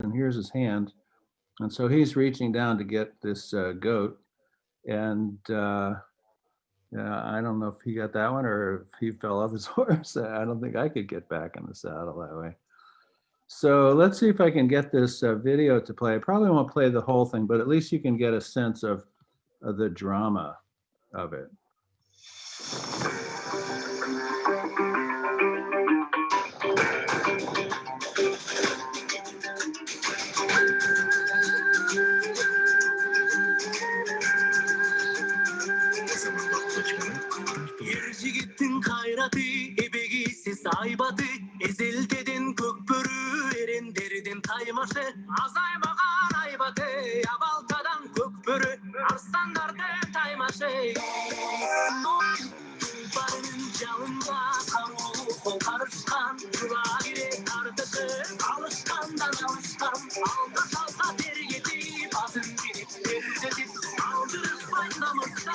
and here's his hand. And so he's reaching down to get this goat. And I don't know if he got that one or if he fell off his horse. I don't think I could get back in the saddle that way. So let's see if I can get this video to play. I probably won't play the whole thing, but at least you can get a sense of the drama of it. Aybatı ezelteden kökbörü erenderden taymaşı azaymagan aybatı abaltadan kökbörü arslanlardan taymaşı barının canında karu karışkan kulağire tartışı alışkandan alışkan alta salta tergedi bazın gidip terzetip aldırız faydamızdan.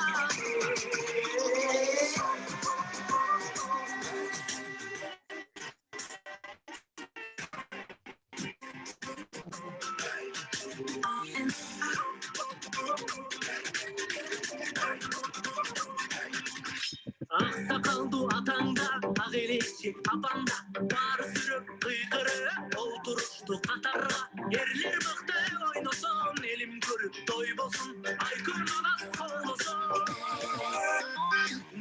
Aksakaldu atanda, ağelekçi apanda, var sürüp kıykırı, oturuştu katarra, yerler bıktı oynason, elim görüp doy bolsun, aykırmadas olsun.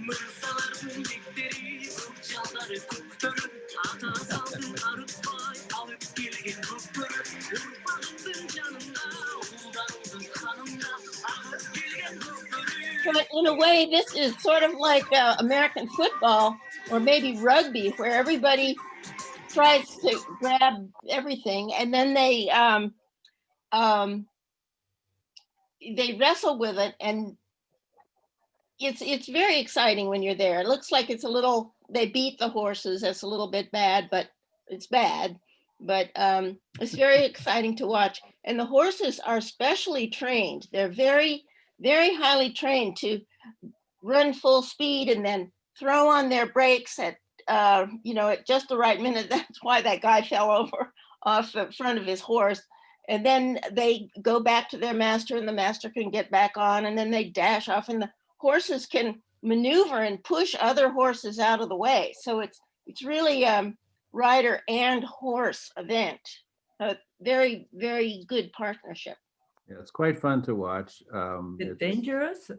Mırsaların dikleri, kukçaları kuktörü, ata saldın arıtmay, alıp gelgin kuktörü, urbanındın canında, uldanındın kanında, alıp gelgen kuktörü. But in a way, this is sort of like American football or maybe rugby, where everybody tries to grab everything, and then they wrestle with it, and it's very exciting when you're there. It looks like it's a little. They beat the horses. It's a little bit bad, but it's bad. But it's very exciting to watch, and the horses are specially trained. They're very highly trained to run full speed and then throw on their brakes at at just the right minute. That's why that guy fell over off the front of his horse. And then they go back to their master, and the master can get back on, and then they dash off, and the horses can maneuver and push other horses out of the way. So it's really rider and horse event. A very, very good partnership. Yeah, it's quite fun to watch. It's dangerous?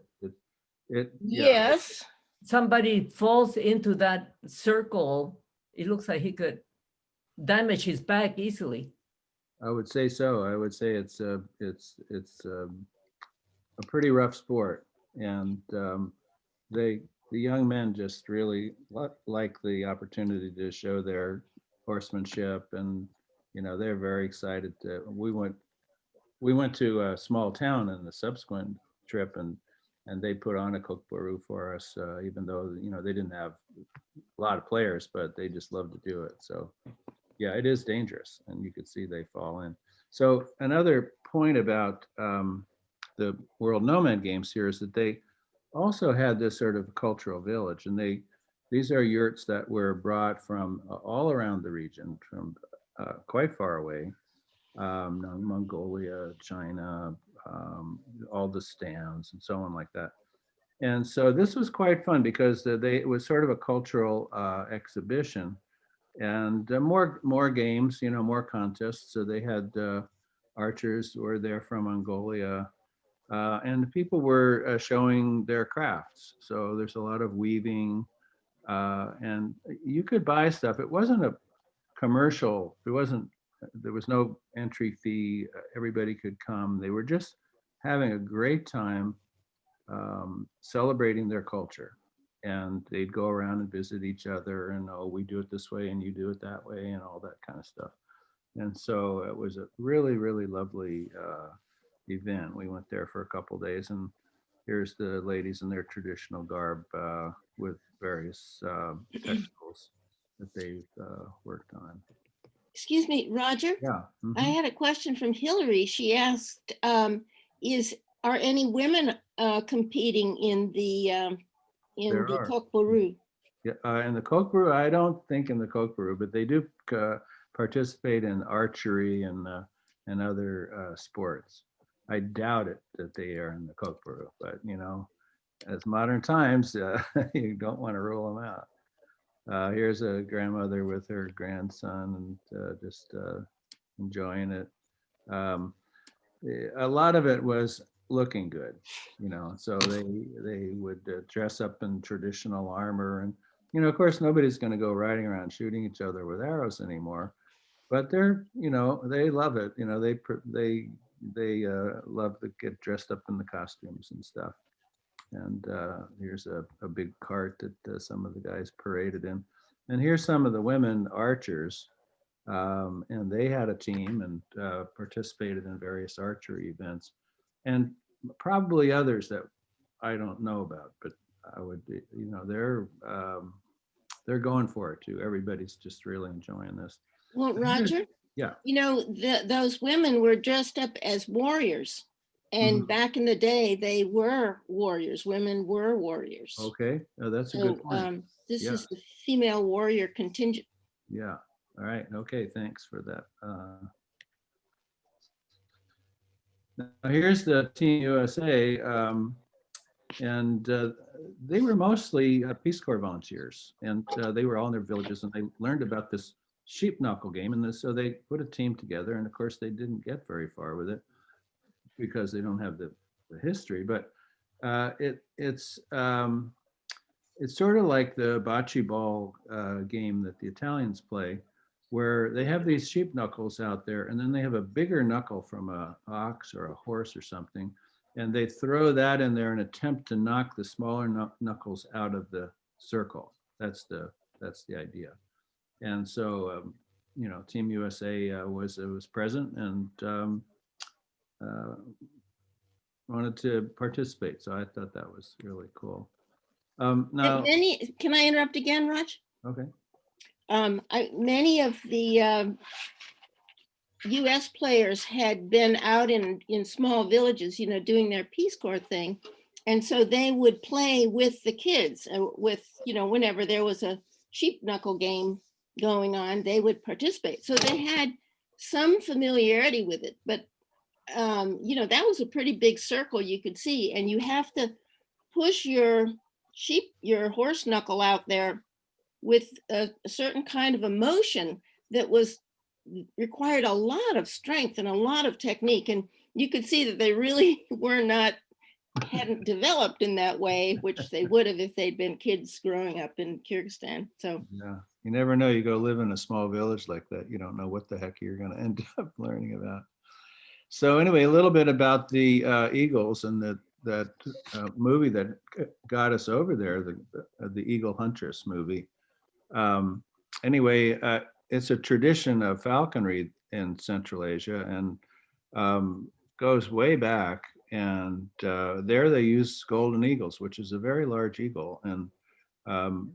Yes. Somebody falls into that circle, it looks like he could damage his back easily. I would say so. I would say it's a pretty rough sport, and the young men just really like the opportunity to show their horsemanship, and they're very excited. We went to a small town in the subsequent trip, and they put on a kokboru for us, even though they didn't have a lot of players, but they just love to do it. So yeah, it is dangerous, and you could see they fall in. So another point about the World Nomad Games here is that they also had this sort of cultural village, and these are yurts that were brought from all around the region, from quite far away. Mongolia, China, all the stands and so on like that. And so this was quite fun because it was sort of a cultural exhibition, and more games, more contests. So they had archers who were there from Mongolia, and people were showing their crafts. So there's a lot of weaving, and you could buy stuff. It wasn't a commercial. There was no entry fee. Everybody could come. They were just having a great time celebrating their culture. And they'd go around and visit each other, and we do it this way and you do it that way, and all that kind of stuff. And so it was a really, really lovely event. We went there for a couple of days, and here's the ladies in their traditional garb with various textiles that they've worked on. Excuse me, Roger. Yeah. I had a question from Hillary. She asked, are any women competing in the kokboru? Yeah, in the kokboru, I don't think in the kokboru, but they do participate in archery and and other sports. I doubt it that they are in the Kokpuru, but you know, as modern times, you don't want to rule them out. Here's a grandmother with her grandson and just enjoying it. Um, a lot of it was looking good, you know. So they would dress up in traditional armor, and you know, of course, nobody's going to go riding around shooting each other with arrows anymore. But they're, you know, they love it. You know, they love to get dressed up in the costumes and stuff. And here's a big cart that some of the guys paraded in. And here's some of the women archers. And they had a team and participated in various archery events, and probably others that I don't know about. But I would, you know, they're going for it too. Everybody's just really enjoying this. Well, Roger, Yeah. you know, those women were dressed up as warriors. And Mhm. back in the day, they were warriors. Women were warriors. Okay, that's a So good point. this Yeah. is the female warrior contingent. Yeah. All right. Okay. Thanks for that. Now here's the Team USA, and they were mostly Peace Corps volunteers, and they were all in their villages, and they learned about this sheep knuckle game, and so they put a team together, and of course they didn't get very far with it because they don't have the history, but it's sort of like the bocce ball game that the Italians play, where they have these sheep knuckles out there, and then they have a bigger knuckle from a ox or a horse or something, and they throw that in there and attempt to knock the smaller knuckles out of the circle. That's the idea. And so, you know, Team USA was present and wanted to participate. So I thought that was really cool. Now, Can I interrupt again, Raj? okay. Many of the U.S. players had been out in small villages, you know, doing their Peace Corps thing. And so they would play with the kids with, you know, whenever there was a sheep knuckle game going on, they would participate. So they had some familiarity with it, but, you know, that was a pretty big circle you could see. And you have to push your horse knuckle out there with a certain kind of emotion that was required a lot of strength and a lot of technique. And you could see that they really hadn't developed in that way, which they would have if they'd been kids growing up in Kyrgyzstan. So yeah, you never know. You go live in a small village like that, you don't know what the heck you're going to end up learning about. So anyway, a little bit about the Eagles and that movie that got us over there, the Eagle Huntress movie. Anyway, it's a tradition of falconry in Central Asia and goes way back. And there they use golden eagles, which is a very large eagle. And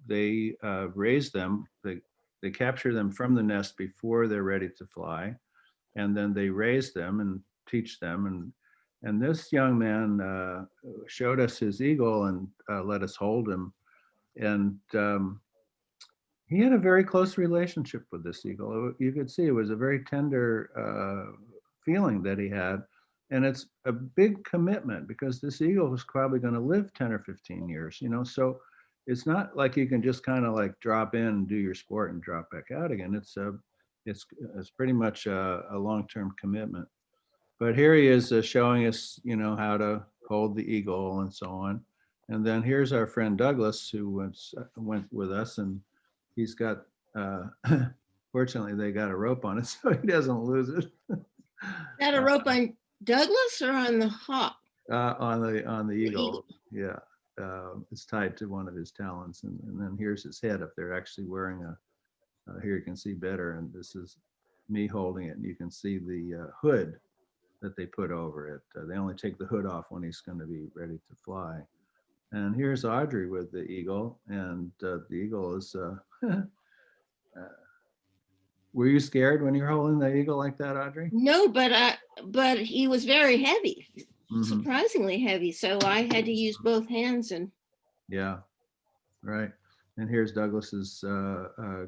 they raise them, they capture them from the nest before they're ready to fly. And then they raise them and teach them. And this young man showed us his eagle and let us hold him. And he had a very close relationship with this eagle. You could see it was a very tender feeling that he had. And it's a big commitment because this eagle was probably going to live 10 or 15 years, you know? So it's not like you can just kind of like drop in and do your sport and drop back out again. It's pretty much a long-term commitment. But here he is showing us, you know, how to hold the eagle and so on. And then here's our friend Douglas, who went with us, and he's got, fortunately, they got a rope on it so he doesn't lose it. Got a rope on Douglas or on the hawk? On the eagle, yeah. It's tied to one of his talons, and then here's his head up there, actually wearing here you can see better, and this is me holding it, and you can see the hood that they put over it. They only take the hood off when he's going to be ready to fly. And here's Audrey with the eagle, and the eagle is, were you scared when you were holding the eagle like that, Audrey? No, but he was very heavy, Mhm. surprisingly heavy. So I had to use both hands and. Yeah, right. And here's Douglas's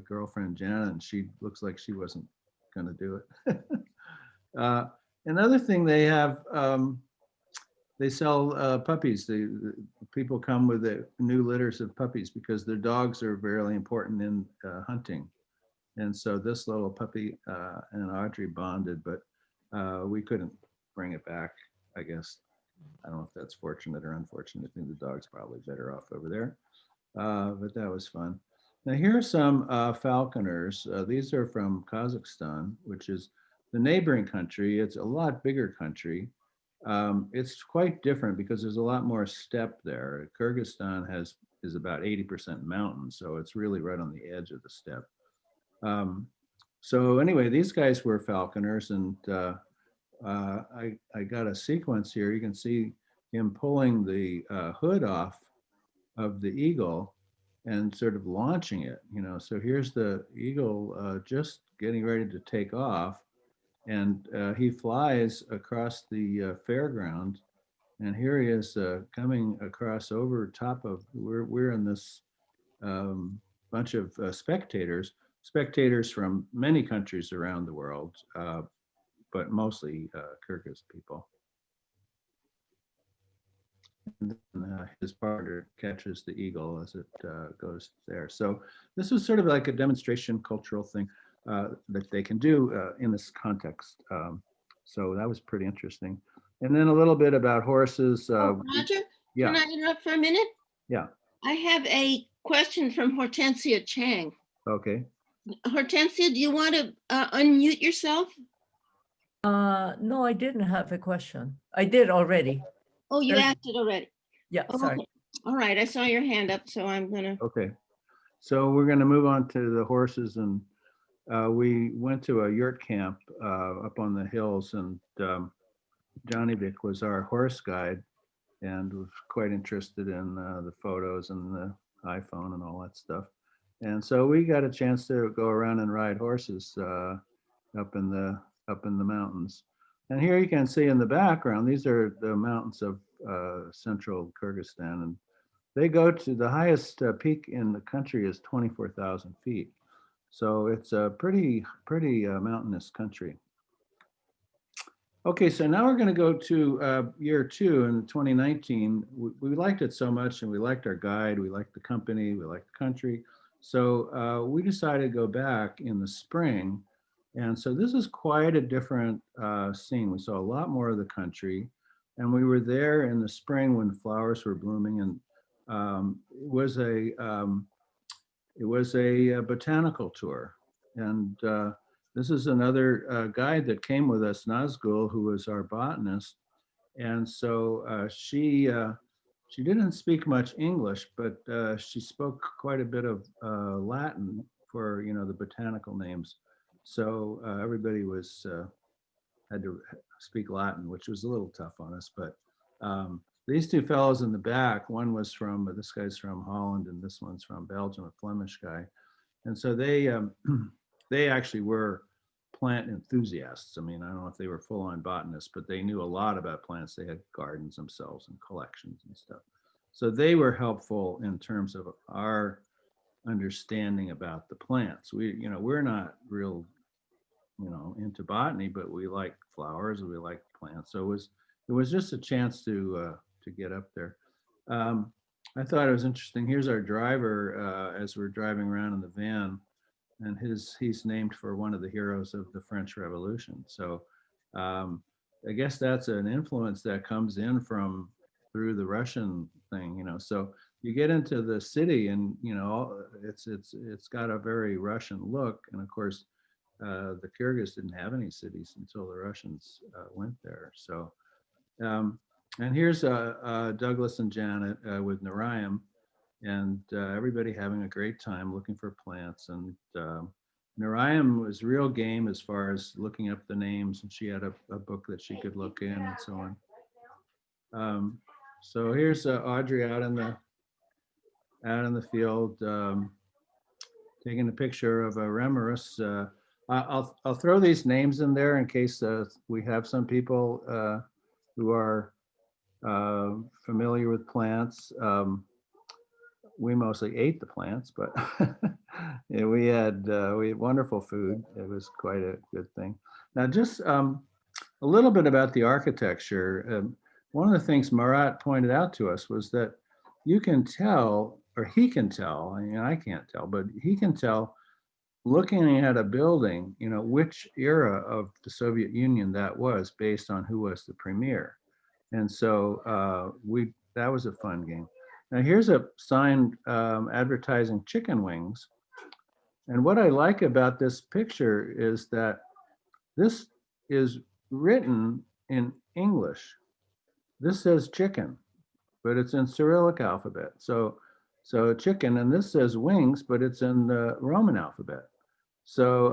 girlfriend, Jana, and she looks like she wasn't going to do it. Another thing they have, they sell puppies. The people come with new litters of puppies because their dogs are very important in hunting. And so this little puppy and Audrey bonded, but we couldn't bring it back, I guess. I don't know if that's fortunate or unfortunate. I think the dog's probably better off over there. But that was fun. Now here are some falconers. These are from Kazakhstan, which is the neighboring country. It's a lot bigger country. It's quite different because there's a lot more steppe there. Kyrgyzstan is about 80% mountain, so it's really right on the edge of the steppe. So anyway, these guys were falconers, and I got a sequence here. You can see him pulling the hood off of the eagle and sort of launching it, So here's the eagle just getting ready to take off, and he flies across the fairground, and here he is coming across over top of. We're in this bunch of spectators from many countries around the world, but mostly Kyrgyz people. And then, his partner catches the eagle as it goes there. So this was sort of like a demonstration cultural thing that they can do in this context. So that was pretty interesting. And then a little bit about horses. Roger, yeah. can I interrupt for a minute? Yeah. I have a question from Hortensia Chang. Okay. Hortensia, do you want to unmute yourself? No, I didn't have a question. I did already. Oh, you asked it already. Yeah, sorry. Okay. All right, I saw your hand up, so I'm gonna. Okay. So we're going to move on to the horses, and we went to a yurt camp up on the hills, and Johnny Vic was our horse guide and was quite interested in the photos and the iPhone and all that stuff. And so we got a chance to go around and ride horses up in the mountains. And here you can see in the background, these are the mountains of central Kyrgyzstan, and they go to the highest peak in the country is 24,000 feet. So it's a pretty mountainous country. Okay, so now we're going to go to year 2 in 2019. We liked it so much, and we liked our guide, we liked the company, we liked the country. So we decided to go back in the spring. And so this is quite a different scene. We saw a lot more of the country, and we were there in the spring when flowers were blooming, and it was a botanical tour. And this is another guide that came with us, Nazgul, who was our botanist. And so she didn't speak much English, but she spoke quite a bit of Latin for the botanical names. So everybody had to speak Latin, which was a little tough on us. But these two fellows in the back, one was this guy's from Holland, and this one's from Belgium, a Flemish guy. And so they actually were plant enthusiasts. I mean, I don't know if they were full-on botanists, but they knew a lot about plants. They had gardens themselves and collections and stuff. So they were helpful in terms of our understanding about the plants. We're not real, into botany, but we like flowers and we like plants. So it was just a chance to get up there. I thought it was interesting. Here's our driver as we're driving around in the van, and he's named for one of the heroes of the French Revolution. So I guess that's an influence that comes in through the Russian thing, So you get into the city, and it's got a very Russian look. And of course, the Kyrgyz didn't have any cities until the Russians went there. So, and here's Douglas and Janet with Narayam, and everybody having a great time looking for plants. And Narayam was real game as far as looking up the names, and she had a book that she could look in and so on. So here's Audrey out in the field taking a picture of a remarus. I'll throw these names in there in case we have some people who are familiar with plants. We mostly ate the plants, but yeah, we had wonderful food. It was quite a good thing. Now, just a little bit about the architecture. One of the things Marat pointed out to us was that you can tell, or he can tell, I mean, I can't tell, but he can tell looking at a building, you know, which era of the Soviet Union that was based on who was the premier. And so that was a fun game. Now here's a sign advertising chicken wings. And what I like about this picture is that this is written in English. This says chicken, but it's in Cyrillic alphabet. So chicken, and this says wings, but it's in the Roman alphabet. So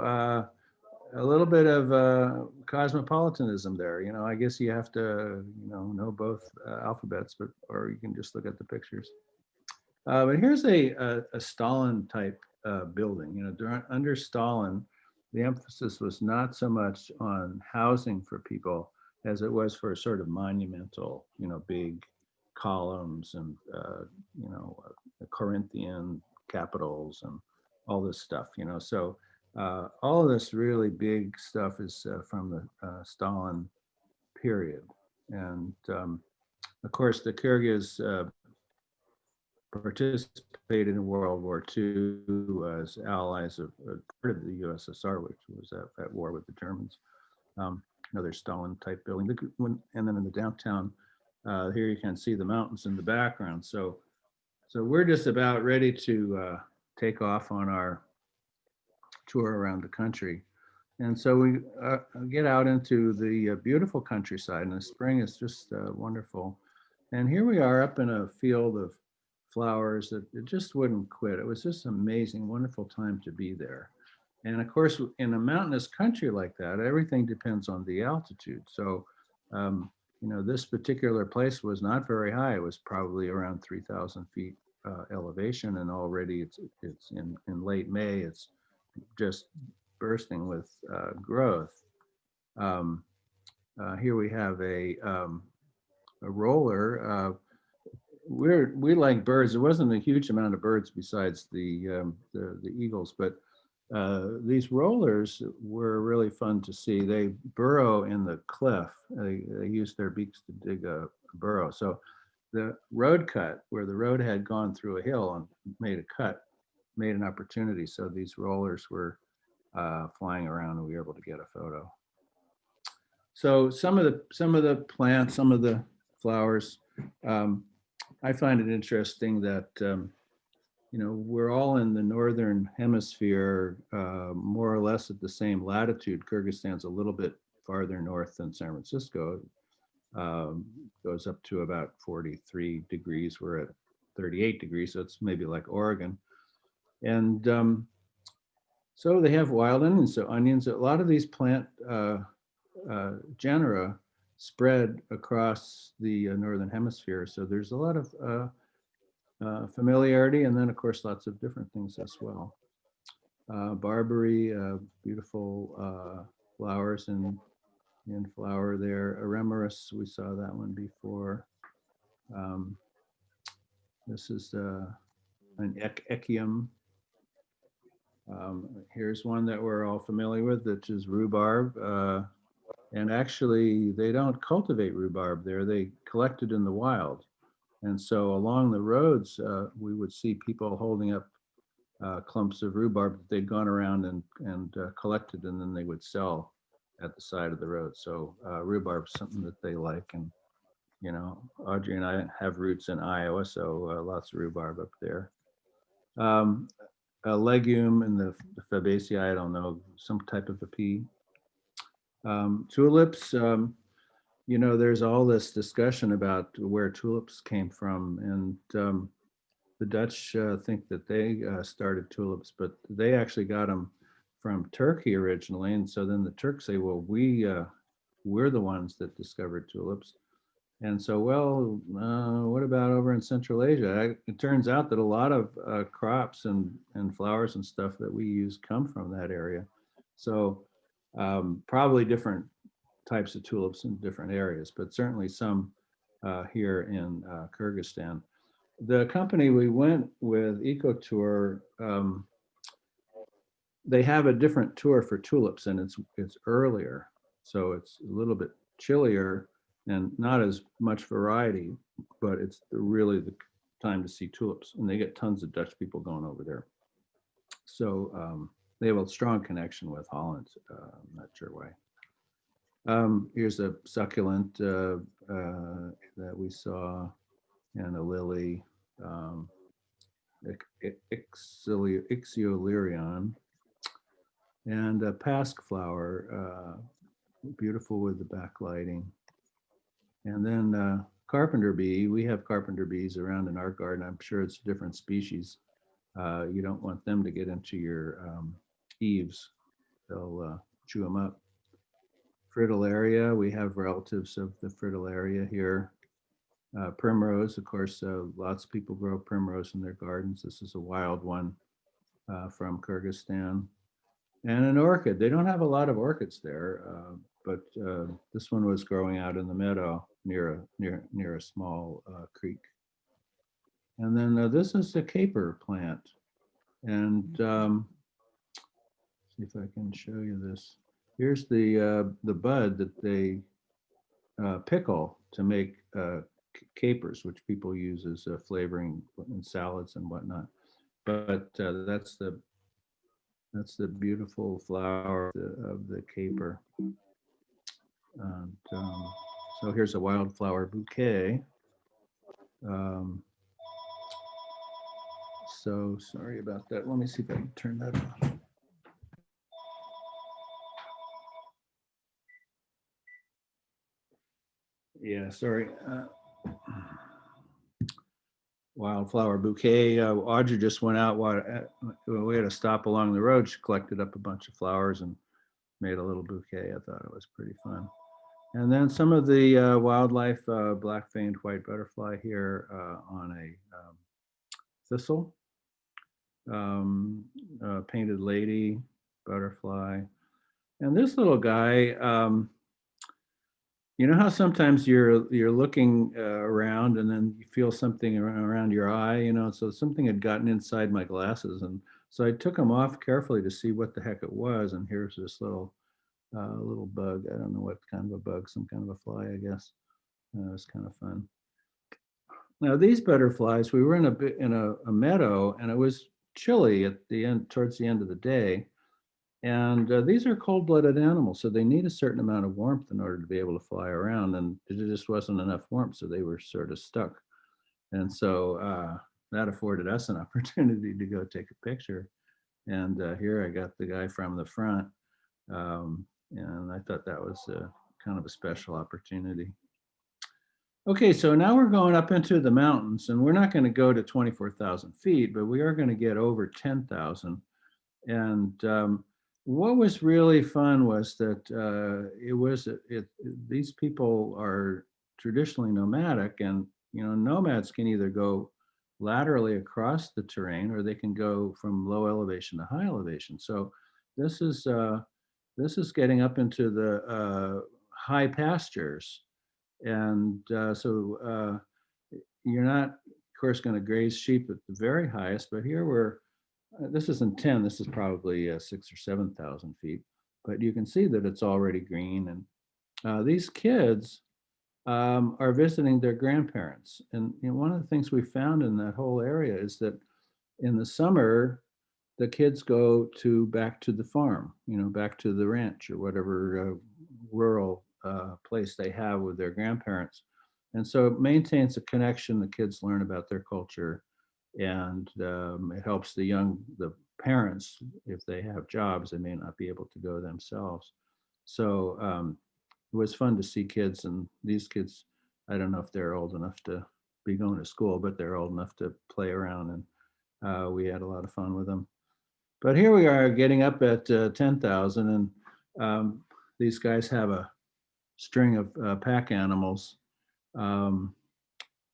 a little bit of cosmopolitanism there. You know, I guess you have to, you know both alphabets, but or you can just look at the pictures. But here's a Stalin type building. You know, under Stalin, the emphasis was not so much on housing for people as it was for sort of monumental, you know, big columns and you know, Corinthian capitals and all this stuff. You know, so. All of this really big stuff is from the Stalin period. And of course, the Kyrgyz participated in World War II as allies of part of the USSR, which was at war with the Germans. Another Stalin type building. And then in the downtown, here you can see the mountains in the background. So we're just about ready to take off on our tour around the country. And so we get out into the beautiful countryside, and the spring is just wonderful. And here we are up in a field of flowers that it just wouldn't quit. It was just amazing, wonderful time to be there. And of course, in a mountainous country like that, everything depends on the altitude. So, you know, this particular place was not very high. It was probably around 3,000 feet elevation, and already it's in late May, it's just bursting with growth. Here we have a roller. We like birds. There wasn't a huge amount of birds besides the eagles, but these rollers were really fun to see. They burrow in the cliff. They use their beaks to dig a burrow. So the road cut, where the road had gone through a hill and made a cut, made an opportunity. So these rollers were flying around, and we were able to get a photo. So some of the plants, some of the flowers, I find it interesting that you know, we're all in the northern hemisphere, more or less at the same latitude. Kyrgyzstan's a little bit farther north than San Francisco. Goes up to about 43 degrees. We're at 38 degrees, so it's maybe like Oregon. And so they have wild onions. So onions, a lot of these plant genera spread across the northern hemisphere. So there's a lot of familiarity, and then of course lots of different things as well. Barberry, beautiful flowers in flower there. Aremarus, we saw that one before. This is an echium. Here's one that we're all familiar with, which is rhubarb. And actually, they don't cultivate rhubarb there. They collect it in the wild. And so along the roads, we would see people holding up clumps of rhubarb that they'd gone around and collected, and then they would sell at the side of the road. So rhubarb is something that they like. And, you know, Audrey and I have roots in Iowa, so lots of rhubarb up there. A legume in the Fabaceae, I don't know, some type of a pea. Tulips, you know, there's all this discussion about where tulips came from, and the Dutch think that they started tulips, but they actually got them from Turkey originally, and so then the Turks say, well, we're the ones that discovered tulips. And so, well, what about over in Central Asia? It turns out that a lot of crops and flowers and stuff that we use come from that area. So probably different types of tulips in different areas, but certainly some here in Kyrgyzstan. The company we went with, Ecotour, they have a different tour for tulips, and it's earlier. So it's a little bit chillier and not as much variety, but it's really the time to see tulips, and they get tons of Dutch people going over there. So they have a strong connection with Holland. I'm not sure why. Here's a succulent that we saw, and a lily, Ixiolerion, and a pasque flower, beautiful with the backlighting. And then carpenter bee. We have carpenter bees around in our garden. I'm sure it's a different species. You don't want them to get into your eaves. They'll chew them up. Fritillaria, we have relatives of the fritillaria here. Primrose, of course, lots of people grow primrose in their gardens. This is a wild one from Kyrgyzstan. And an orchid. They don't have a lot of orchids there, but this one was growing out in the meadow near a small creek. And then this is the caper plant. And see if I can show you this. Here's the bud that they pickle to make capers, which people use as flavoring in salads and whatnot. But that's the beautiful flower of the caper. And, so here's a wildflower bouquet. So sorry about that. Let me see if I can turn that on. Yeah, sorry. Wildflower bouquet. Audrey just went out. We had to stop along the road. She collected up a bunch of flowers and made a little bouquet. I thought it was pretty fun. And then some of the wildlife, black veined white butterfly here on a thistle, painted lady butterfly. And this little guy, you know how sometimes you're looking around and then you feel something around your eye, you know, so something had gotten inside my glasses. And so I took them off carefully to see what the heck it was. And here's this little bug. I don't know what kind of a bug, some kind of a fly, I guess. It was kind of fun. Now these butterflies, we were in a meadow, and it was chilly at the end, towards the end of the day. And these are cold-blooded animals, so they need a certain amount of warmth in order to be able to fly around, and it just wasn't enough warmth, so they were sort of stuck. And so that afforded us an opportunity to go take a picture. And here I got the guy from the front, and I thought that was kind of a special opportunity. Okay, so now we're going up into the mountains, and we're not going to go to 24,000 feet, but we are going to get over 10,000. And what was really fun was that these people are traditionally nomadic, and you know, nomads can either go laterally across the terrain, or they can go from low elevation to high elevation. So this is getting up into the high pastures, and so you're not, of course, going to graze sheep at the very highest, but here this isn't 10, this is probably 6,000 or 7,000 feet, but you can see that it's already green. And these kids are visiting their grandparents. And you know, one of the things we found in that whole area is that in the summer, the kids go back to the farm, you know, back to the ranch or whatever rural place they have with their grandparents. And so it maintains a connection. The kids learn about their culture, and it helps the parents, if they have jobs, they may not be able to go themselves. So it was fun to see kids, and these kids, I don't know if they're old enough to be going to school, but they're old enough to play around, and we had a lot of fun with them. But here we are getting up at 10,000, and these guys have a string of pack animals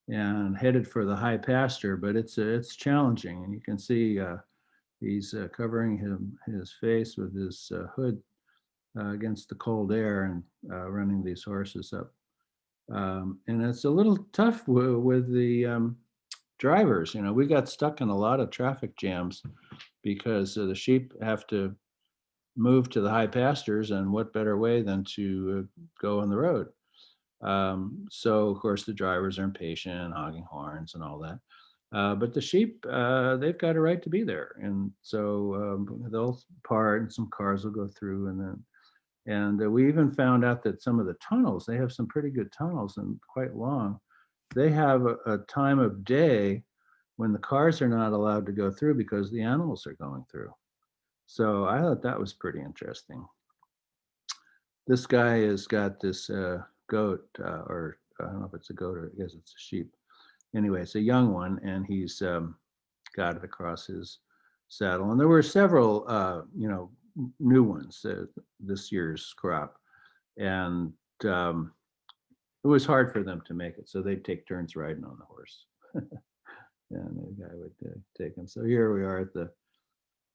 and headed for the high pasture, but it's challenging. And you can see he's covering his face with his hood against the cold air, and running these horses up. And it's a little tough with the drivers. You know, we got stuck in a lot of traffic jams because the sheep have to move to the high pastures, and what better way than to go on the road. So of course the drivers are impatient, hogging horns and all that. But the sheep, they've got a right to be there, and so they'll part, and some cars will go through, and we even found out that some of the tunnels, they have some pretty good tunnels and quite long. They have a time of day when the cars are not allowed to go through because the animals are going through. So I thought that was pretty interesting. This guy has got this goat, or I don't know if it's a goat or I guess it's a sheep. Anyway, it's a young one, and he's got it across his saddle. And there were several, new ones this year's crop, and it was hard for them to make it, so they'd take turns riding on the horse, and the guy would take him. So here we are at the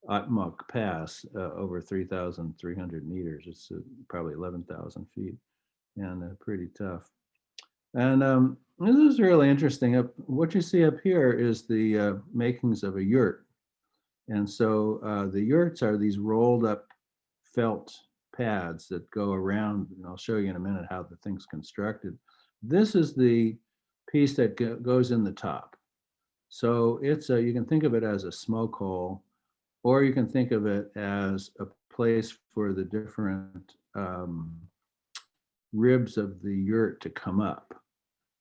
Utmok Pass, over 3,300 meters. It's probably 11,000 feet, and pretty tough. And this is really interesting. What you see up here is the makings of a yurt. And so the yurts are these rolled up felt pads that go around, and I'll show you in a minute how the thing's constructed. This is the piece that goes in the top. So it's you can think of it as a smoke hole, or you can think of it as a place for the different ribs of the yurt to come up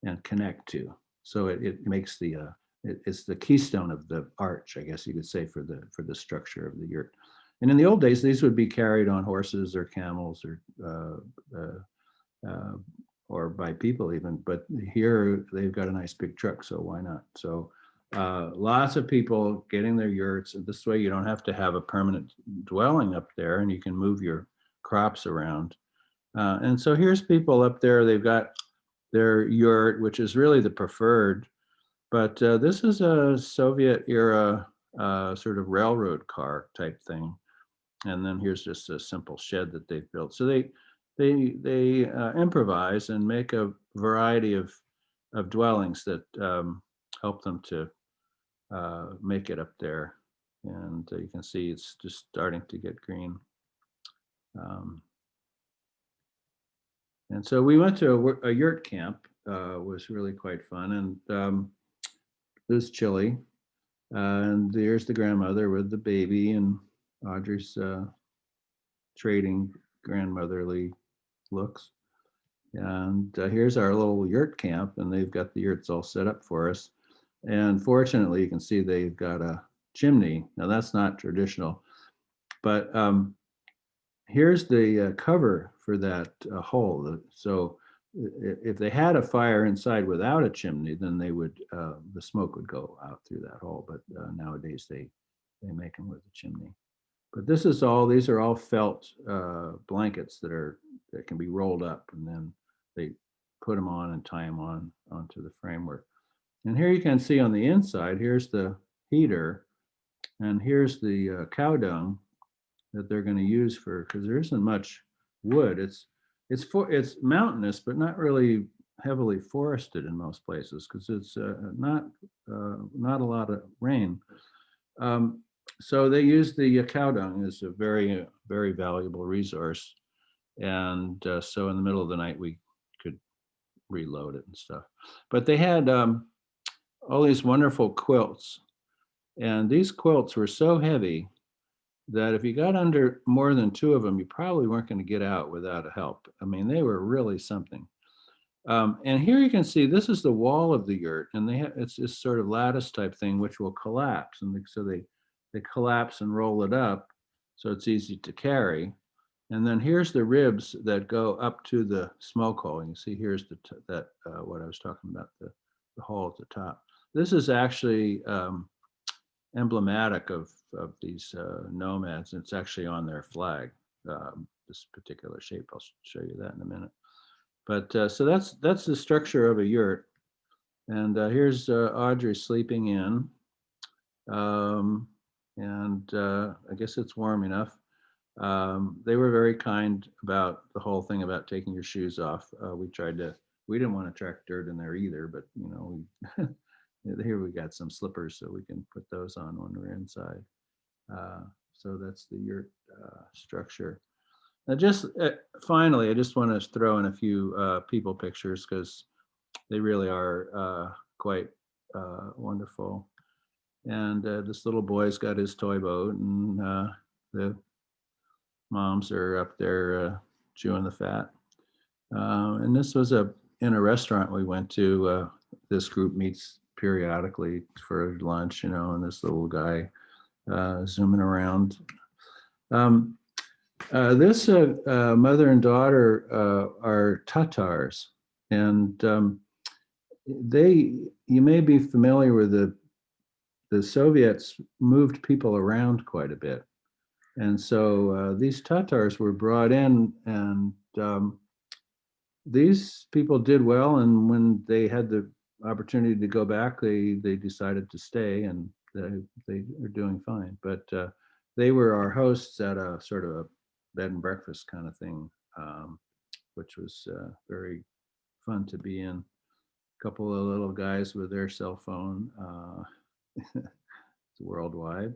and connect to. So it makes the it's the keystone of the arch, I guess you could say, for the structure of the yurt. And in the old days, these would be carried on horses or camels or by people even. But here they've got a nice big truck, so why not? So lots of people getting their yurts. And this way, you don't have to have a permanent dwelling up there, and you can move your crops around. And so here's people up there. They've got their yurt, which is really the preferred. But this is a Soviet era sort of railroad car type thing. And then here's just a simple shed that they've built. So they improvise and make a variety of dwellings that help them to make it up there. And you can see it's just starting to get green. And so we went to a yurt camp. Was really quite fun, and it was chilly. And there's the grandmother with the baby, and Audrey's trading grandmotherly looks. And here's our little yurt camp, and they've got the yurts all set up for us. And fortunately, you can see they've got a chimney. Now that's not traditional, but here's the cover for that hole. So if they had a fire inside without a chimney, then they would the smoke would go out through that hole. But nowadays they make them with a chimney. But these are all felt blankets that can be rolled up, and then they put them on and tie them onto the framework. And here you can see on the inside, here's the heater, and here's the cow dung that they're going to use because there isn't much wood. It's mountainous, but not really heavily forested in most places because it's not a lot of rain. So they use the cow dung as a very, very valuable resource. And so in the middle of the night, we could reload it and stuff. But they had all these wonderful quilts. And these quilts were so heavy that if you got under more than two of them, you probably weren't going to get out without help. I mean, they were really something. And here you can see this is the wall of the yurt, and it's this sort of lattice type thing which will collapse, and so they collapse and roll it up, so it's easy to carry. And then here's the ribs that go up to the smoke hole. You can see here's what I was talking about, the hole at the top. This is actually emblematic of these nomads. It's actually on their flag, this particular shape. I'll show you that in a minute. But so that's the structure of a yurt. And here's Audrey sleeping in. And I guess it's warm enough. They were very kind about the whole thing about taking your shoes off. We didn't want to track dirt in there either, but here we got some slippers so we can put those on when we're inside. So that's the yurt structure. Just finally, I just want to throw in a few people pictures because they really are quite wonderful. And this little boy's got his toy boat, and the moms are up there chewing the fat. And this was in a restaurant we went to. This group meets periodically for lunch, and this little guy zooming around. This mother and daughter are Tatars, and you may be familiar with the Soviets moved people around quite a bit. And so these Tatars were brought in, and these people did well. And when they had the opportunity to go back, they decided to stay, and they are doing fine. But they were our hosts at a sort of a bed and breakfast kind of thing, which was very fun to be in. A couple of little guys with their cell phone, it's worldwide.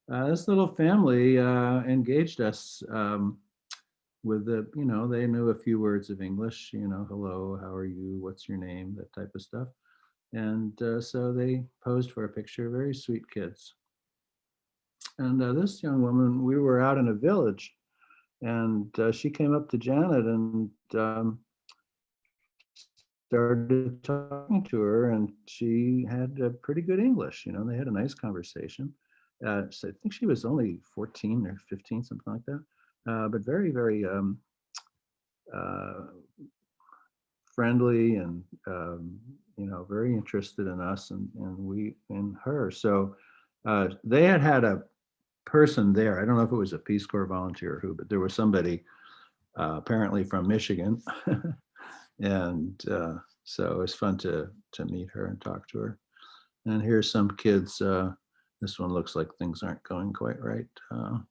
This little family engaged us with they knew a few words of English, hello, how are you, what's your name, that type of stuff. And so they posed for a picture, very sweet kids. And this young woman, we were out in a village, and she came up to Janet and started talking to her, and she had pretty good English. They had a nice conversation. So I think she was only 14 or 15, something like that, but very, very friendly, and very interested in us and we in her. So they had a person there. I don't know if it was a Peace Corps volunteer or who, but there was somebody apparently from Michigan. And so it was fun to meet her and talk to her. And here's some kids. This one looks like things aren't going quite right. I'm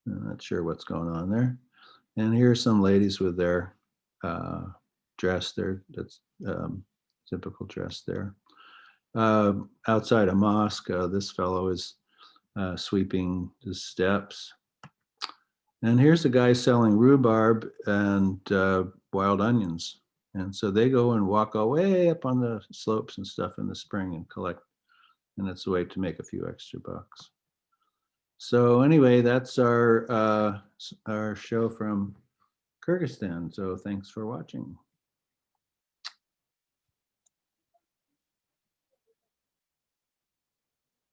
not sure what's going on there. And here's some ladies with their dress. That's typical dress there. Outside a mosque, this fellow is sweeping the steps. And here's a guy selling rhubarb and wild onions. And so they go and walk way up on the slopes and stuff in the spring and collect. And it's a way to make a few extra bucks. So anyway, that's our show from Kyrgyzstan. So thanks for watching.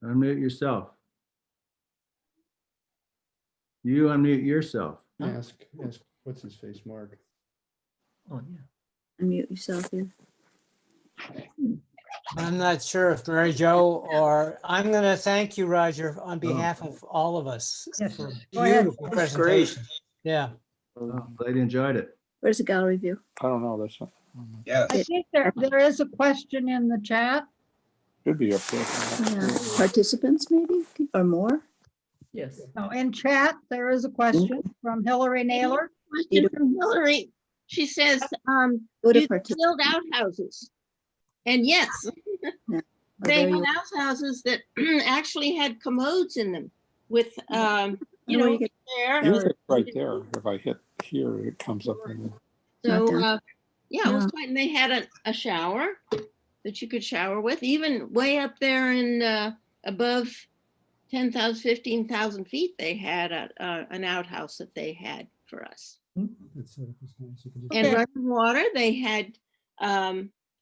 Unmute yourself. You unmute yourself. Ask what's his face, Mark. Oh, yeah. Unmute yourself here. I'm not sure if Mary Jo or I'm going to thank you, Roger, on behalf of all of us Yes. for a Go ahead. beautiful presentation. Yeah. Oh, glad you enjoyed it. Where's the gallery view? I don't know, that's not, Yes. I think there is a question in the chat. should be up there. Yeah. Participants maybe, or more? Yes. No, in chat, there is a question from Hillary Naylor. Question from Hillary. She says, Go to you participants. build outhouses. And yes, Yeah. they there had you- outhouses that actually had commodes in them with, where you get- there. Usually right there, if I hit here, it comes up. In So, Not yeah, it was Yeah. quite, and they had a shower that you could shower with, even way up there in above 10,000, 15,000 feet, they had an outhouse that they had for us. it's nice. You can just- And Okay. running water, they had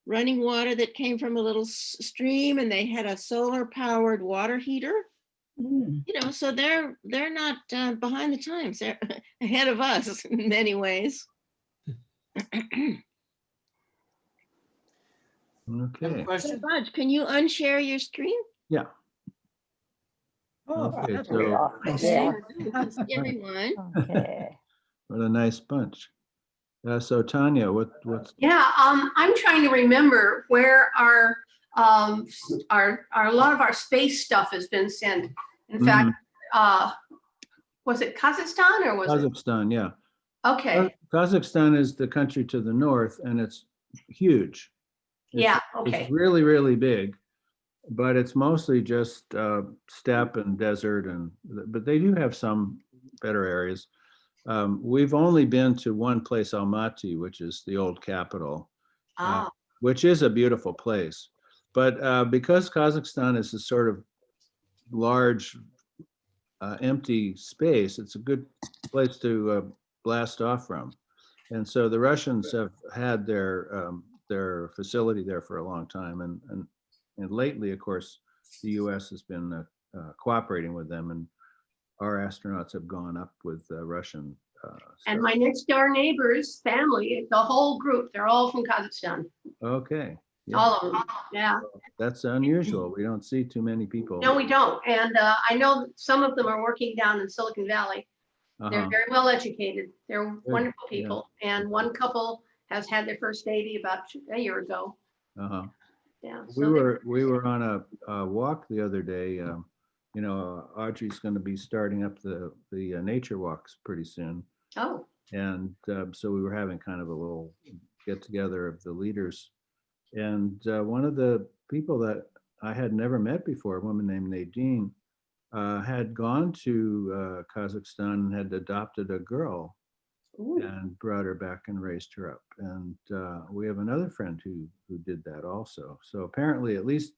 running water that came from a little stream, and they had a solar powered water heater. So they're not behind the times. They're ahead of us in many ways. Okay. Question? Raj, can you unshare your screen? Yeah. Oh, Okay. that's So Yeah, you can see everyone. Okay. what a nice bunch. So Tanya, what's Yeah, I'm trying to remember where our a lot of our space stuff has been sent. In fact, was it Kazakhstan or was it? Kazakhstan? Yeah. Okay, Kazakhstan is the country to the north, and it's huge. yeah, It's okay, really, really big, but it's mostly just steppe and desert, but they do have some better areas. We've only been to one place, Almaty, which is the old capital, Ah, which is a beautiful place. But because Kazakhstan is a sort of large, empty space, it's a good place to blast off from. And so the Russians have had their facility there for a long time, and lately, of course, the U.S. has been cooperating with them, and our astronauts have gone up with Russian. and stuff. my next door neighbor's family, the whole group, they're all from Kazakhstan, Okay, yeah, all of them. Yeah. that's unusual. We don't see too many people. No, we don't. And I know that some of them are working down in Silicon Valley. They're Uh-huh. very well educated. They're Good, wonderful yeah. people. And one couple has had their first baby about a year ago. Uh-huh. Yeah. We so they- we were on a walk the other day. You know, Audrey's going to be starting up the nature walks pretty soon, Oh, and so we were having kind of a little get together of the leaders. And one of the people that I had never met before, a woman named Nadine, had gone to Kazakhstan and had adopted a girl ooh, and brought her back and raised her up. And we have another friend who did that also. So apparently, at least,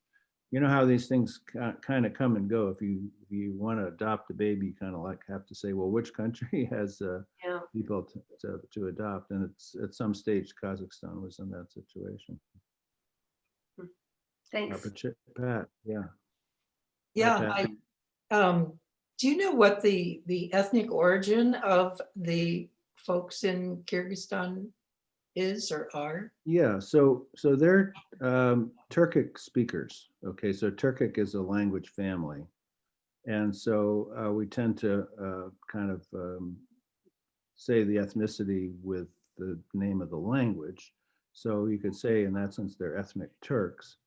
you know how these things kind of come and go. If you want to adopt a baby, you kind of like have to say, well, which country has yeah. people to adopt? And it's at some stage, Kazakhstan was in that situation. Thanks. Pat, yeah. Yeah, Pat. do you know what the ethnic origin of the folks in Kyrgyzstan is or are? Yeah, so they're Turkic speakers. Okay, so Turkic is a language family, and so we tend to kind of say the ethnicity with the name of the language. So you could say, in that sense, they're ethnic Turks.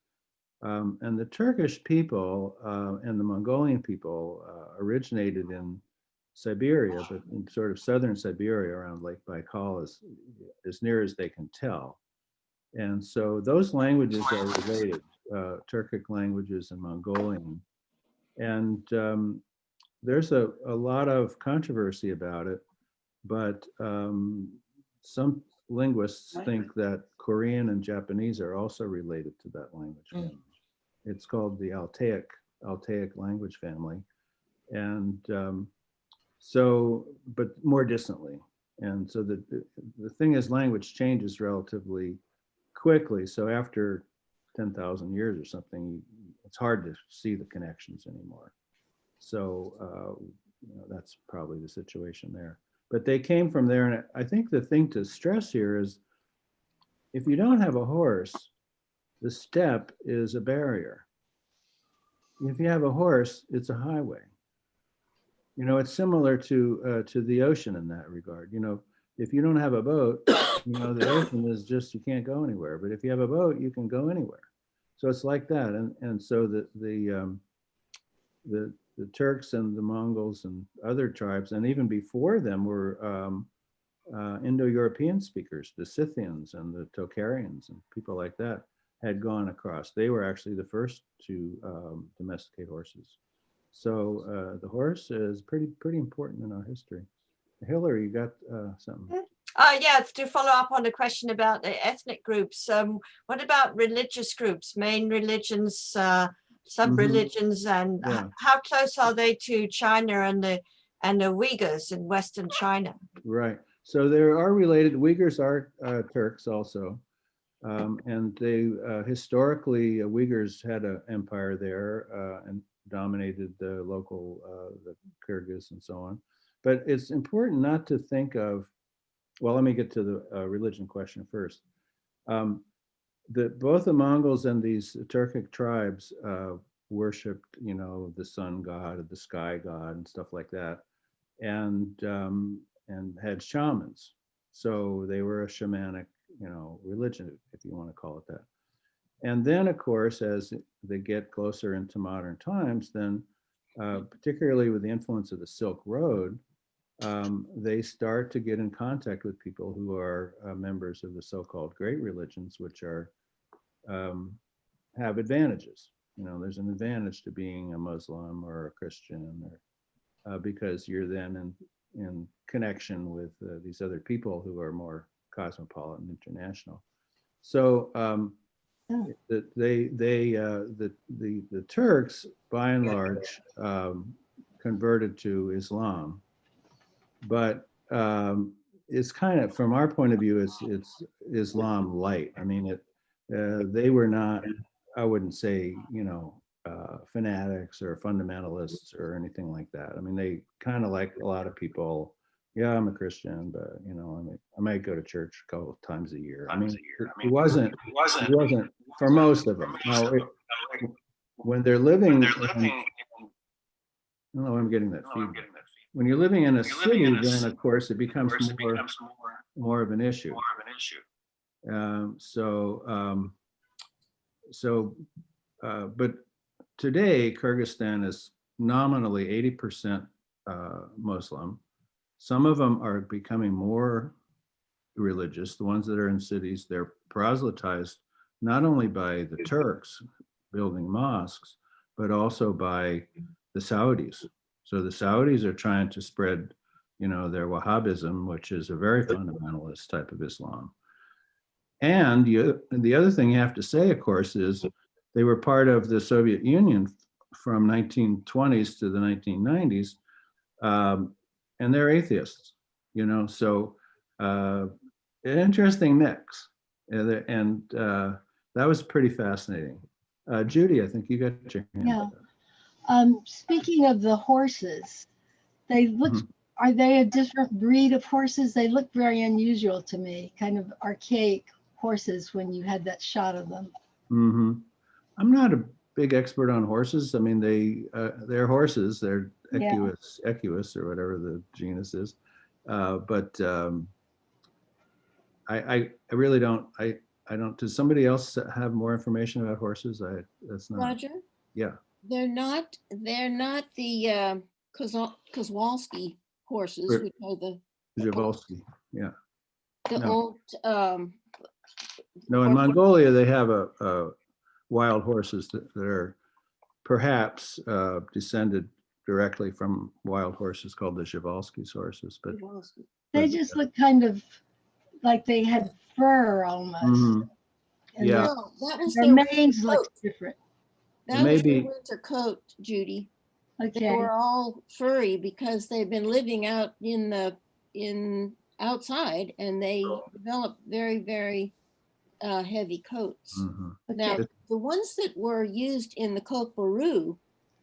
And the Turkish people and the Mongolian people originated in Siberia, but in sort of southern Siberia around Lake Baikal as near as they can tell. And so those languages are related, Turkic languages and Mongolian. And there's a lot of controversy about it, but some linguists think that Korean and Japanese are also related to that language family. It's called the Altaic language family. And so, but more distantly. And so the thing is, language changes relatively quickly. So after 10,000 years or something, it's hard to see the connections anymore. So you know, that's probably the situation there. But they came from there. And I think the thing to stress here is, if you don't have a horse, the steppe is a barrier. If you have a horse, it's a highway. You know, it's similar to the ocean in that regard. You know, if you don't have a boat, you know, the ocean is just, you can't go anywhere. But if you have a boat, you can go anywhere. So it's like that. And so the Turks and the Mongols and other tribes, and even before them, were Indo-European speakers. The Scythians and the Tocharians and people like that had gone across. They were actually the first to domesticate horses. So the horse is pretty important in our history. Hillary, you got something? Yeah, to follow up on the question about the ethnic groups, what about religious groups, main religions, sub-religions, and Yeah. how close are they to China and the Uyghurs in Western China? Right. So there are related. Uyghurs are Turks also. And they historically, Uyghurs had an empire there and dominated the local, the Kyrgyz and so on. But it's important not to think of, well, let me get to the religion question first. Both the Mongols and these Turkic tribes worshipped, you know, the sun god, the sky god, and stuff like that, and had shamans. So they were a shamanic, you know, religion, if you want to call it that. And then, of course, as they get closer into modern times, then particularly with the influence of the Silk Road, they start to get in contact with people who are members of the so-called great religions, which are have advantages. You know, there's an advantage to being a Muslim or a Christian, or because you're then in connection with these other people who are more cosmopolitan, international. So the Turks, by and large, converted to Islam, but it's kind of, from our point of view, it's Islam light. I mean, they were not, I wouldn't say, fanatics or fundamentalists or anything like that. I mean, they kind of, like a lot of people, yeah, I'm a Christian, but I might go to church a couple of times a year. I mean, it wasn't for most of them. Now, when they're living, I don't know, I'm getting that feedback. When you're living in a city, then of course it becomes more of an issue. But today, Kyrgyzstan is nominally 80% Muslim. Some of them are becoming more religious. The ones that are in cities, they're proselytized not only by the Turks building mosques, but also by the Saudis. So the Saudis are trying to spread, their Wahhabism, which is a very fundamentalist type of Islam. And the other thing you have to say, of course, is they were part of the Soviet Union from 1920s to the 1990s, and they're atheists, so an interesting mix. And that was pretty fascinating. Judy, I think you got your hand up. Speaking of the horses, they look, are they a different breed of horses? They look very unusual to me, kind of archaic horses when you had that shot of them. I'm not a big expert on horses. I mean, they're horses. They're equus or whatever the genus is. But I really don't. I don't. Does somebody else have more information about horses? That's not. Roger? Yeah. They're not the Kozlowski horses, which are the Przewalski, yeah. the No. old No, in Mongolia they have a wild horses that are perhaps descended directly from wild horses called the Przewalski's horses, but They just look kind of like they had fur almost. And Yeah. No, that was their their manes winter looked coat. different. That was their Maybe- winter coat, Judy. They Okay. were all furry because they've been living out in outside, and they developed very, very heavy coats. Now, Okay. the ones that were used in the Cote Boru,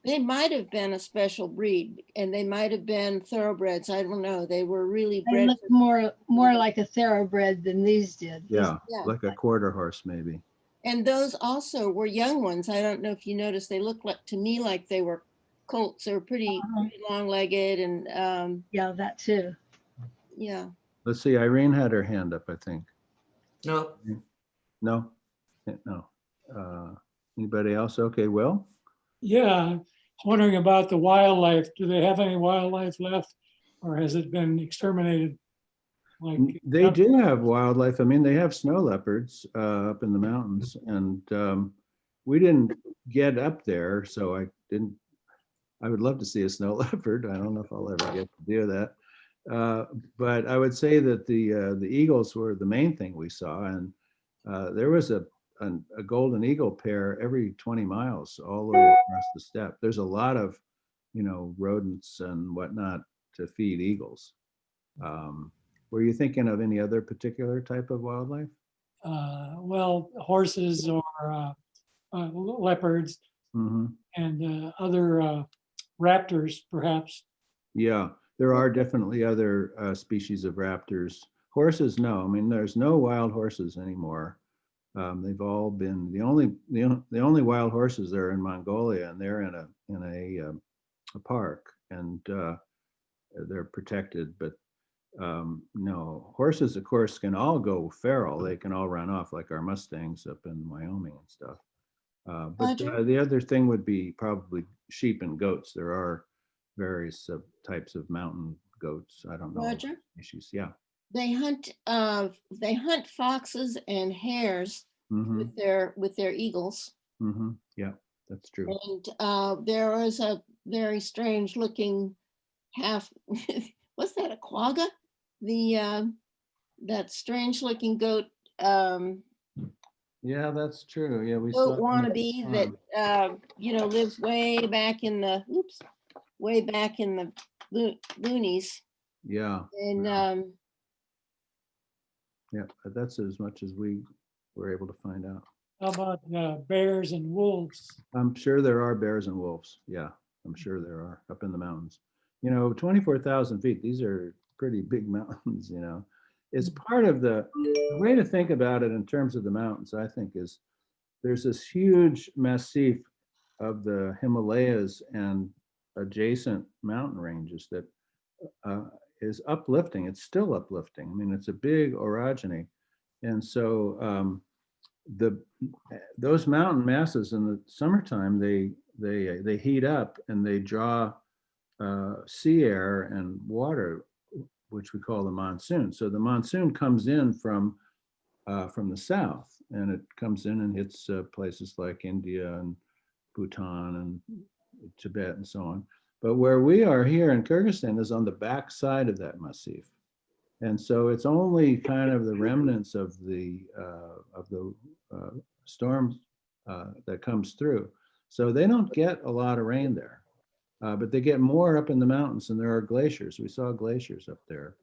they might have been a special breed, and they might have been thoroughbreds. I don't know. They were really They bred. look more like a thoroughbred than these did. Yeah, Yeah. like a quarter horse maybe. And those also were young ones. I don't know if you noticed, they looked like, to me, like they were colts. They were pretty long-legged, and Yeah, that too. yeah. Let's see, Irene had her hand up, I think. No. No? No. Anybody else? Okay, Will? Yeah, I was wondering about the wildlife. Do they have any wildlife left, or has it been exterminated? Like, They do have wildlife. I mean, they have snow leopards up in the mountains, and we didn't get up there, so I would love to see a snow leopard. I don't know if I'll ever get to do that. But I would say that the eagles were the main thing we saw, and there was a golden eagle pair every 20 miles all the way across the steppe. There's a lot of, rodents and whatnot to feed eagles. Were you thinking of any other particular type of wildlife? well, horses or leopards and other raptors, perhaps. Yeah, there are definitely other species of raptors. Horses, no. I mean, there's no wild horses anymore. They've all been the only wild horses are in Mongolia, and they're in a park, and they're protected. But no, horses, of course, can all go feral. They can all run off like our Mustangs up in Wyoming and stuff. But the other thing would be probably sheep and goats. There are various types of mountain goats. I don't know. Roger? Issues. Yeah. They hunt foxes and hares with their eagles. Yeah, that's true. And there was a very strange looking half what's that, a quagga? That strange looking goat, Yeah, that's true. Yeah, we goat saw. wannabe that, lives way back in the, way back in the loonies. Yeah, And, yeah, that's as much as we were able to find out. How about bears and wolves? I'm sure there are bears and wolves. Yeah, I'm sure there are up in the mountains. 24,000 feet, these are pretty big mountains, It's part of the way to think about it in terms of the mountains, I think, is there's this huge massif of the Himalayas and adjacent mountain ranges that is uplifting. It's still uplifting. I mean, it's a big orogeny. And so those mountain masses in the summertime, they heat up and they draw sea air and water, which we call the monsoon. So the monsoon comes in from the south, and it comes in and hits places like India and Bhutan and Tibet and so on. But where we are here in Kyrgyzstan is on the back side of that massif. And so it's only kind of the remnants of the storms that comes through. So they don't get a lot of rain there, but they get more up in the mountains, and there are glaciers. We saw glaciers up there.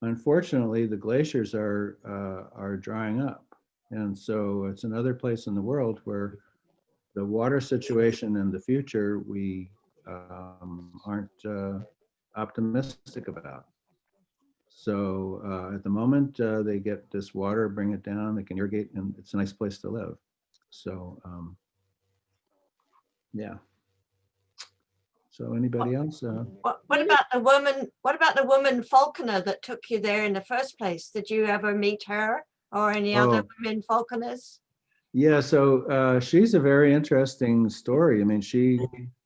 Unfortunately, the glaciers are drying up. And so it's another place in the world where the water situation in the future, we aren't optimistic about. So at the moment, they get this water, bring it down, they can irrigate, and it's a nice place to live. So yeah. So anybody else? What about the woman? What about the woman falconer that took you there in the first place? Did you ever meet her or any other women falconers? Yeah, so she's a very interesting story. I mean,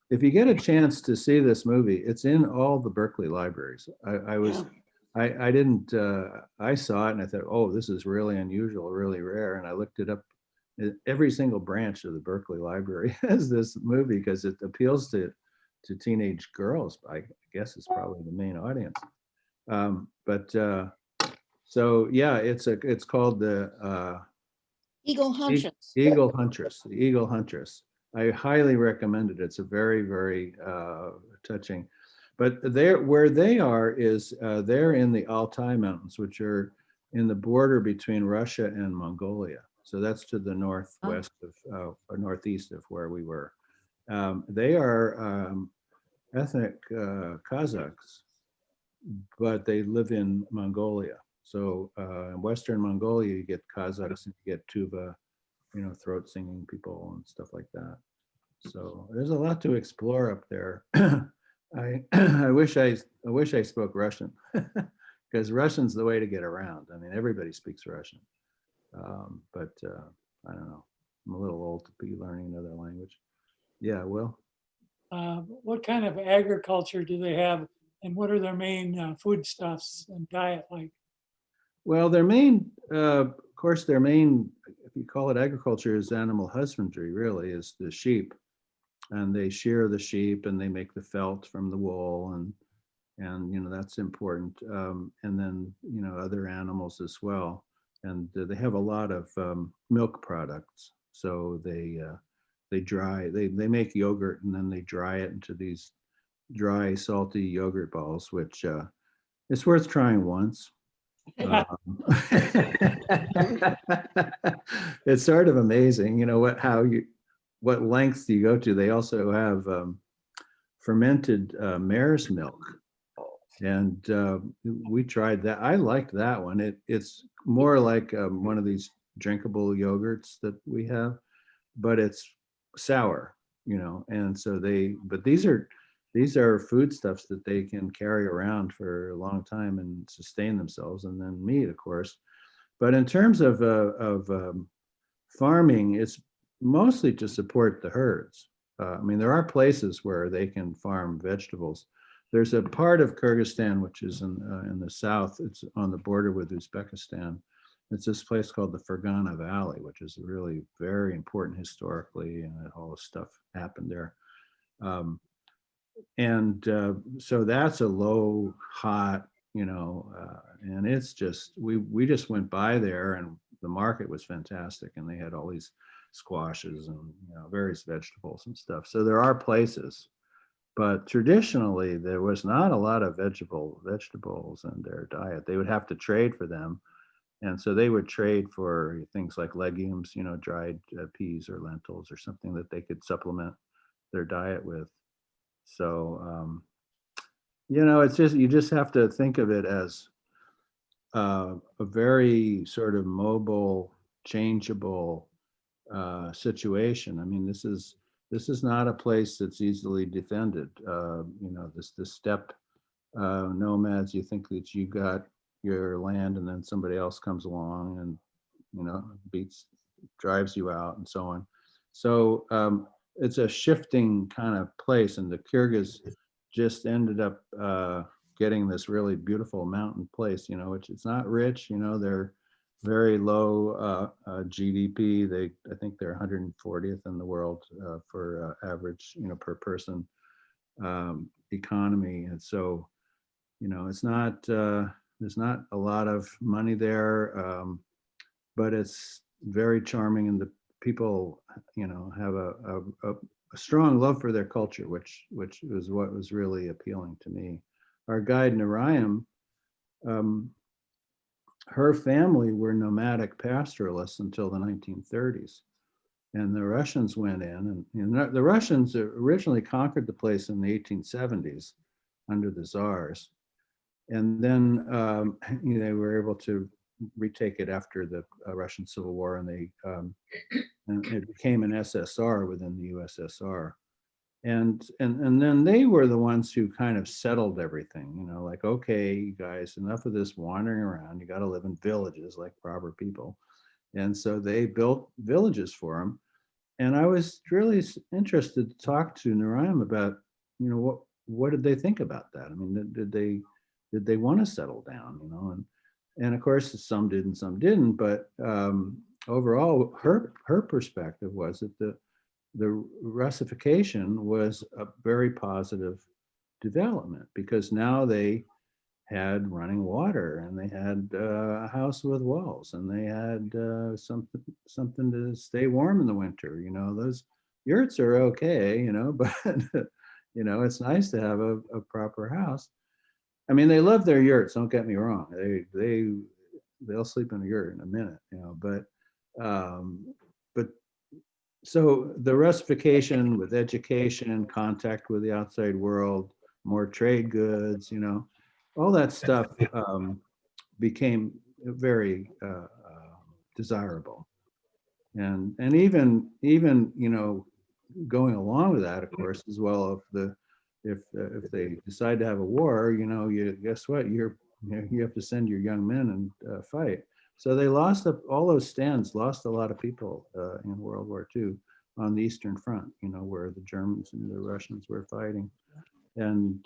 if you get a chance to see this movie, it's in all the Berkeley libraries. I saw it and I thought, oh, this is really unusual, really rare. And I looked it up. Every single branch of the Berkeley Library has this movie because it appeals to teenage girls. I guess is probably the main audience. So yeah, it's called the Eagle Huntress. Eagle Huntress. The Eagle Huntress. I highly recommend it. It's a very, very touching. But where they are is they're in the Altai Mountains, which are in the border between Russia and Mongolia. So that's to the northwest of or northeast of where we were. They are ethnic Kazakhs, but they live in Mongolia. So in Western Mongolia, you get Kazakhs and you get tuba, throat singing people and stuff like that. So there's a lot to explore up there. I wish I spoke Russian because Russian's the way to get around. I mean, everybody speaks Russian, but I don't know. I'm a little old to be learning another language. Yeah, Will. What kind of agriculture do they have, and what are their main foodstuffs and diet like? Well, their main, of course, if you call it agriculture, is animal husbandry, really, is the sheep. And they shear the sheep and they make the felt from the wool, and that's important. And then, other animals as well. And they have a lot of milk products. So they make yogurt and then they dry it into these dry, salty yogurt balls, which it's worth trying once. It's sort of amazing, what lengths do you go to? They also have fermented mare's milk, and we tried that. I liked that one. It's more like one of these drinkable yogurts that we have, but it's sour, and so but these are foodstuffs that they can carry around for a long time and sustain themselves, and then meat, of course. But in terms of farming, it's mostly to support the herds. I mean, there are places where they can farm vegetables. There's a part of Kyrgyzstan which is in the south. It's on the border with Uzbekistan. It's this place called the Fergana Valley, which is really very important historically, and all this stuff happened there. So that's a low, hot, and it's just, we just went by there and the market was fantastic and they had all these squashes and various vegetables and stuff. So there are places, but traditionally there was not a lot of vegetables in their diet. They would have to trade for them. And so they would trade for things like legumes, dried peas or lentils or something that they could supplement their diet with. So, it's just, you just have to think of it as a very sort of mobile, changeable situation. I mean, this is not a place that's easily defended. The steppe nomads, you think that you got your land and then somebody else comes along and, drives you out and so on. So it's a shifting kind of place, and the Kyrgyz just ended up getting this really beautiful mountain place, which it's not rich, they're very low GDP. I think they're 140th in the world for average, per person economy. And so, it's not, there's not a lot of money there, but it's very charming, and the people, have a strong love for their culture, which was what was really appealing to me. Our guide Narayam, her family were nomadic pastoralists until the 1930s, and the Russians went in, and the Russians originally conquered the place in the 1870s under the Tsars, and then they were able to retake it after the Russian Civil War, and and it became an SSR within the USSR. And then they were the ones who kind of settled everything, like, okay, you guys, enough of this wandering around. You got to live in villages like proper people. And so they built villages for them. And I was really interested to talk to Narayam about, what did they think about that? I mean, did they want to settle down, and of course some did and some didn't, but overall her perspective was that the Russification was a very positive development, because now they had running water and they had a house with walls and they had something to stay warm in the winter. Those yurts are okay, but it's nice to have a proper house. I mean, they love their yurts, don't get me wrong. They'll sleep in a yurt in a minute, but so the Russification with education, contact with the outside world, more trade goods, all that stuff became very desirable. And even going along with that, of course, as well, if they decide to have a war, guess what? You have to send your young men and fight. So they lost all those stands, lost a lot of people in World War II on the Eastern Front, where the Germans and the Russians were fighting. And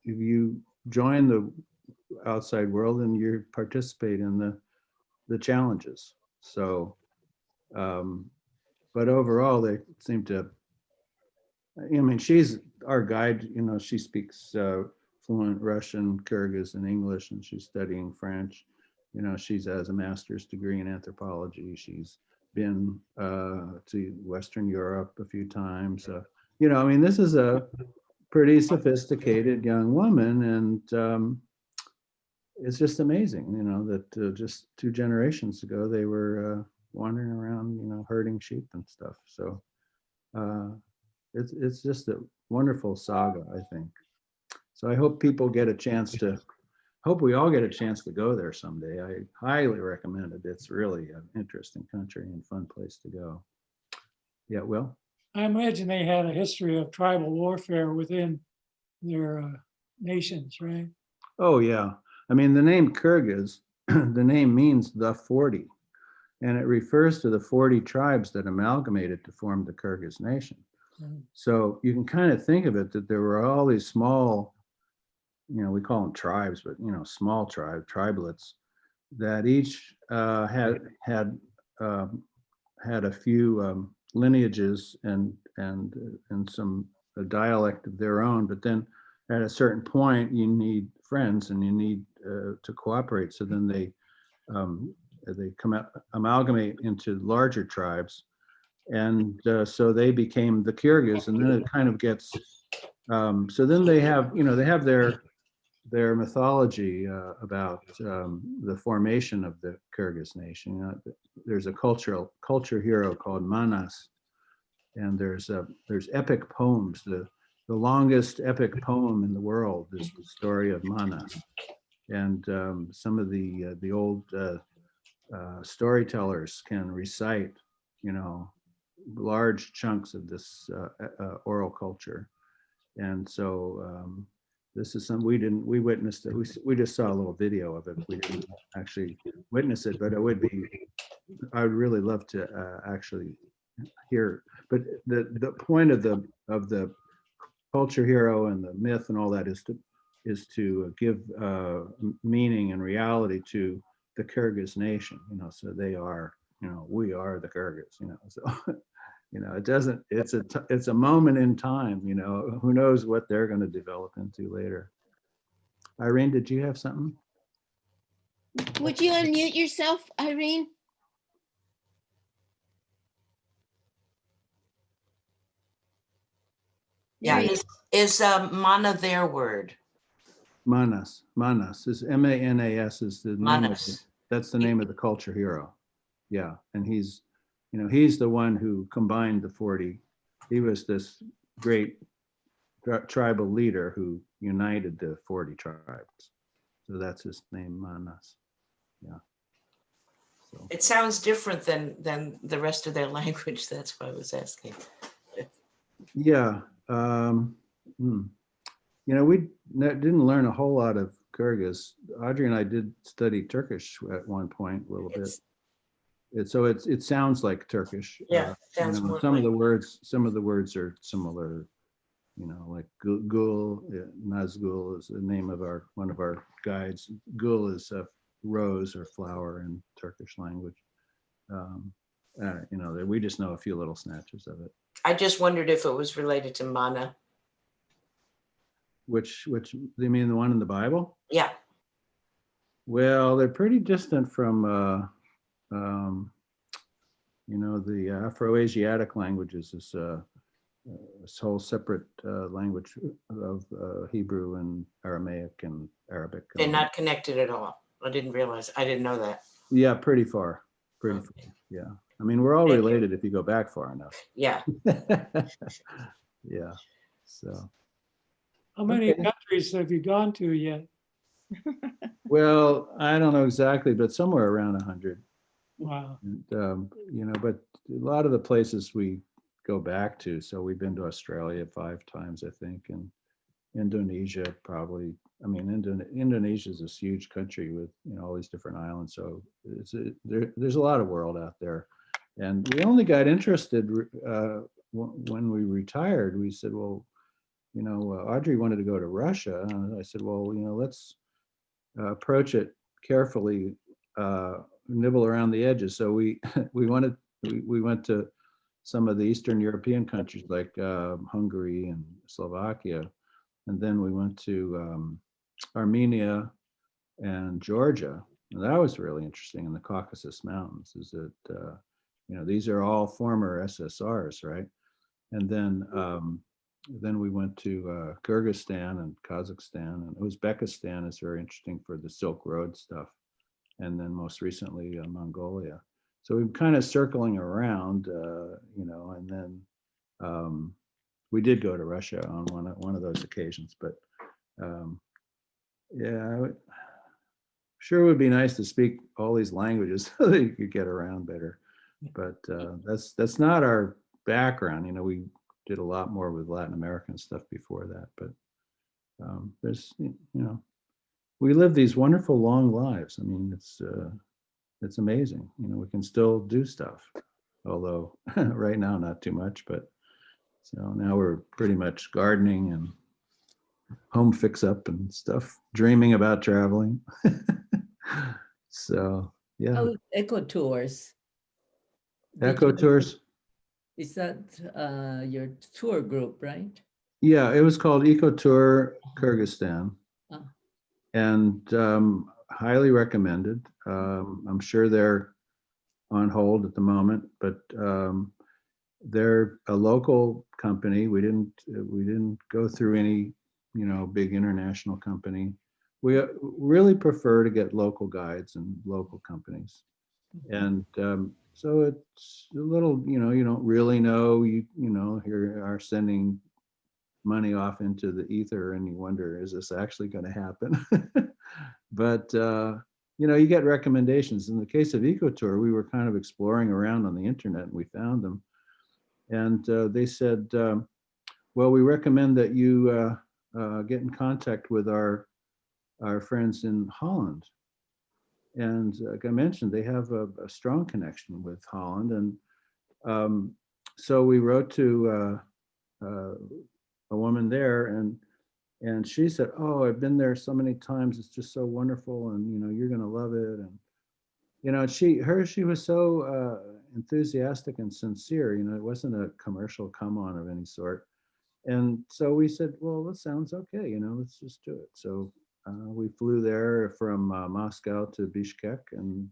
if you join the outside world and you participate in the challenges. So, but overall, they seem to, she's our guide, she speaks fluent Russian, Kyrgyz, and English, and she's studying French. She's has a master's degree in anthropology. She's been to Western Europe a few times. This is a pretty sophisticated young woman, and it's just amazing, that just 2 generations ago they were wandering around, herding sheep and stuff. So it's just a wonderful saga, I think. So I hope people get a chance to, hope we all get a chance to go there someday. I highly recommend it. It's really an interesting country and fun place to go. Yeah, Will? I imagine they had a history of tribal warfare within their nations, right? Oh, yeah. I mean, the name Kyrgyz, the name means the 40, and it refers to the 40 tribes that amalgamated to form the Kyrgyz nation. Mhm. So you can kind of think of it that there were all these small, we call them tribes, but small tribelets that each had a few lineages and some dialect of their own, but then at a certain point you need friends and you need to cooperate. So then they amalgamate into larger tribes, and so they became the Kyrgyz, and then it kind of gets so then they have their mythology about the formation of the Kyrgyz nation. There's a culture hero called Manas, and there's epic poems. The longest epic poem in the world is the story of Manas, and some of the old storytellers can recite, large chunks of this oral culture, and so. This is something we witnessed it. We just saw a little video of it. We didn't actually witness it, but it would be, I would really love to actually hear. But the point of the culture hero and the myth and all that is to give meaning and reality to the Kyrgyz nation, so they are, we are the Kyrgyz, so it's a moment in time, who knows what they're going to develop into later. Irene, did you have something? Would you unmute yourself, Irene? Yeah, There you is mana their word? Manas is Manas is the name Manas. that's the name of the culture hero. Yeah, and he's the one who combined the 40. He was this great tribal leader who united the 40 tribes. So that's his name, Manas. Yeah. So. It sounds different than the rest of their language. That's why I was asking. Yeah. We didn't learn a whole lot of Kyrgyz. Audrey and I did study Turkish at one point a little bit. It sounds like Turkish. Yeah, sounds more some like. of the words are similar, like gul, Nazgul is the name of one of our guides. Gul is a rose or flower in Turkish language. We just know a few little snatches of it. I just wondered if it was related to mana. Which they mean the one in the Bible? Yeah. Well, they're pretty distant from the Afro-Asiatic languages is this whole separate language of Hebrew and Aramaic and Arabic. They're not connected at all. I didn't know that. Yeah, pretty far. Far. Yeah. I mean, we're all related if you go back far enough. Yeah. Yeah. So. How many countries have you gone to yet? Well, I don't know exactly, but somewhere around 100. Wow. And, but a lot of the places we go back to. So we've been to Australia 5 times, I think, and Indonesia probably. I mean, Indonesia is this huge country with all these different islands. So there's a lot of world out there. And we only got interested when we retired. We said, well, Audrey wanted to go to Russia. And I said, well, let's approach it carefully, nibble around the edges. So we went to some of the Eastern European countries like Hungary and Slovakia. And then we went to Armenia and Georgia. And that was really interesting in the Caucasus Mountains, is that, these are all former SSRs, right? And then we went to Kyrgyzstan and Kazakhstan, and Uzbekistan is very interesting for the Silk Road stuff. And then most recently, Mongolia. So we're kind of circling around, and then we did go to Russia on one of those occasions, but sure would be nice to speak all these languages so that you could get around better. But that's not our background. We did a lot more with Latin American stuff before that, but there's, we live these wonderful long lives. I mean, it's amazing. We can still do stuff, although right now not too much, but so now we're pretty much gardening and home fix up and stuff, dreaming about traveling. So yeah. Ecotours. Ecotours. Is that your tour group, right? Yeah, it was called Ecotour Kyrgyzstan, Ah. and highly recommended. I'm sure they're on hold at the moment, but they're a local company. We didn't go through any, big international company. We really prefer to get local guides and local companies. And so it's a little, you don't really know, you here are sending money off into the ether and you wonder, is this actually going to happen? But, you get recommendations. In the case of Ecotour, we were kind of exploring around on the internet and we found them. And they said, well, we recommend that you get in contact with our friends in Holland. And like I mentioned, they have a strong connection with Holland. And so we wrote to a woman there, and she said, oh, I've been there so many times. It's just so wonderful. And, you're going to love it. And, she was so enthusiastic and sincere. It wasn't a commercial come on of any sort. And so we said, well, that sounds okay. Let's just do it. So we flew there from Moscow to Bishkek, and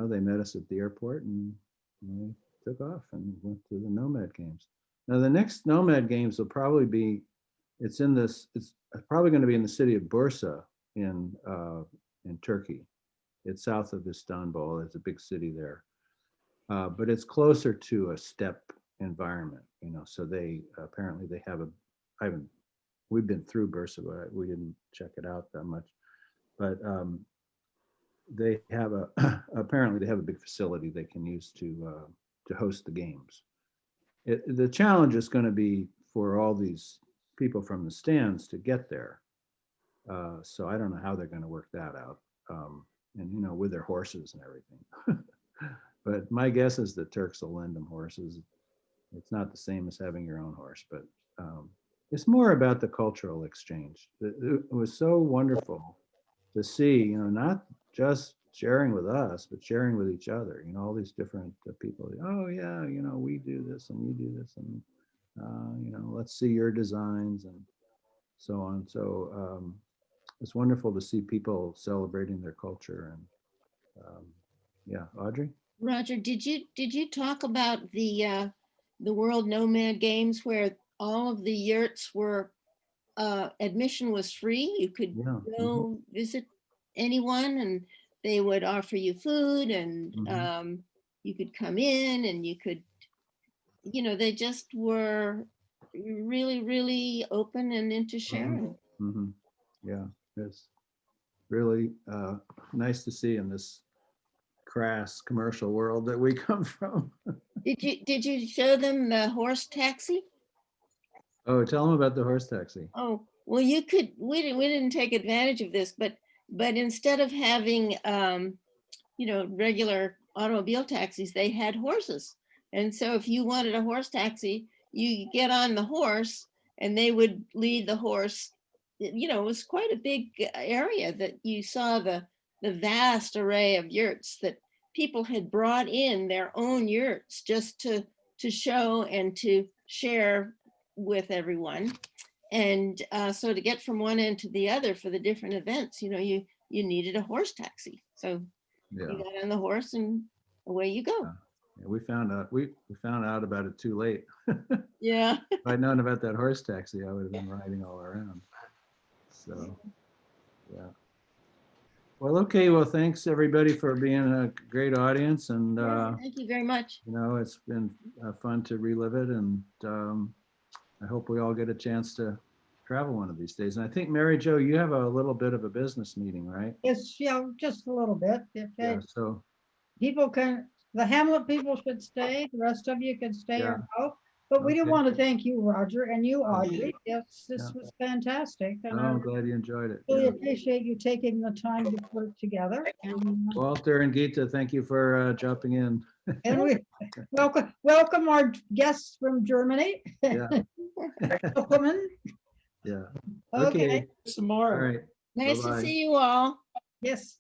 they met us at the airport, and we took off and went to the Nomad Games. Now the next Nomad Games will probably be, it's probably going to be in the city of Bursa in Turkey. It's south of Istanbul. It's a big city there, but it's closer to a steppe environment. So they apparently they have we've been through Bursa, but we didn't check it out that much. But they have apparently they have a big facility they can use to host the games. The challenge is going to be for all these people from the stands to get there. So I don't know how they're going to work that out, and with their horses and everything. But my guess is the Turks will lend them horses. It's not the same as having your own horse, but it's more about the cultural exchange. It was so wonderful to see, not just sharing with us, but sharing with each other, all these different people. Oh yeah, we do this and you do this, and let's see your designs and so on. So it's wonderful to see people celebrating their culture. And yeah, Audrey? Roger, did you talk about the World Nomad Games where all of the yurts were admission was free? You could go visit anyone, and they would offer you food, and you could come in, and you could, they just were really, really open and into sharing. Yeah, it's really nice to see in this crass commercial world that we come from. Did you show them the horse taxi? Oh, tell them about the horse taxi. Oh, well, you could, we didn't take advantage of this, but instead of having, regular automobile taxis, they had horses. And so if you wanted a horse taxi, you get on the horse and they would lead the horse. It was quite a big area that you saw the vast array of yurts that people had brought in their own yurts just to show and to share with everyone. And so to get from one end to the other for the different events, you needed a horse taxi. So you got on the horse and away you go. Yeah, we found out about it too late. Yeah. If I'd known about that horse taxi, I would have been riding all around. So, yeah. Well, okay. Well, thanks everybody for being a great audience, and thank you very much. it's been fun to relive it, and I hope we all get a chance to travel one of these days. And I think, Mary Jo, you have a little bit of a business meeting, right? It's, just a little bit. Yeah. So People the Hamlet people should stay. The rest of you can stay or go. But we do Okay. want to thank you, Roger, and you, Audrey. Yes, this was fantastic. And I'm glad you enjoyed it. really Yeah. appreciate you taking the time to put it together. And, Walter and Gita, thank you for jumping in. and we welcome our guests from Germany. Yeah. Welcome. Yeah. Okay. Some more. All right. Nice Bye-bye. to see you all. Yes.